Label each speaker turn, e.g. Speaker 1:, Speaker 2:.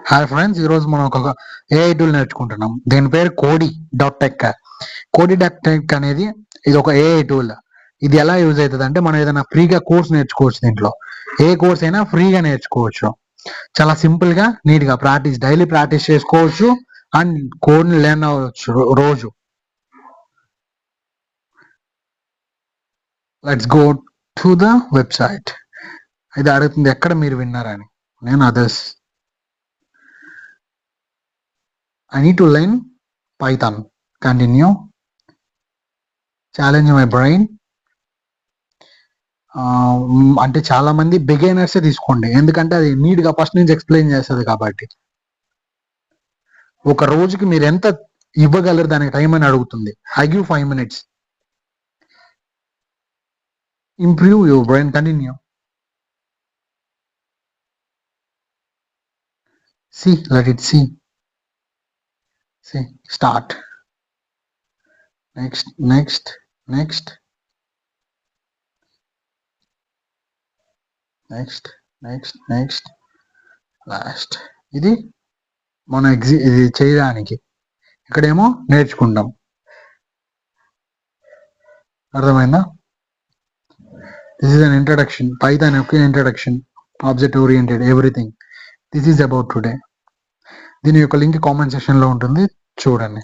Speaker 1: Hi friends, ఈరోజు మనం ఒక ఏఐ టూల్ నేర్చుకుంటున్నాం. దీని పేరు కోడి.టెక్. కోడి.టెక్ అనేది ఇది ఒక ఏఐ టూల్. ఇది ఎలా యూజ్ అవుతుంది అంటే, మనం ఏదైనా ఫ్రీగా కోర్స్ నేర్చుకోవచ్చు. దీంట్లో ఏ కోర్స్ అయినా ఫ్రీగా నేర్చుకోవచ్చు. చాలా సింపుల్ గా, నీట్ గా డైలీ ప్రాక్టీస్ చేసుకోవచ్చు అండ్ కోడ్ ని లెర్న్ అవ్వచ్చు రోజు. Let's go to the website. ఇది అడుగుతుంది ఎక్కడ మీరు విన్నారని. నేను others. I need to learn Python. Continue. Challenge my brain. అంటే చాలా మంది బిగినర్స్ తీసుకోండి, ఎందుకంటే అది నీట్ గా ఫస్ట్ నుంచి ఎక్స్ప్లెయిన్ చేస్తుంది కాబట్టి. ఒక రోజుకి మీరు ఎంత ఇవ్వగలరు దానికి టైం అని అడుగుతుంది. I give 5 minutes. Improve your brain. Continue. See, let it see. See, start. Next, next, next, next, next, next, last. ఇది మనం ఇది చేయడానికి, ఇక్కడేమో నేర్చుకుంటాం. అర్థమైందా? This is an introduction. Python యొక్క introduction. Object oriented, everything. This is about today. దీని యొక్క లింక్ కామెంట్ సెక్షన్ లో ఉంటుంది, చూడండి.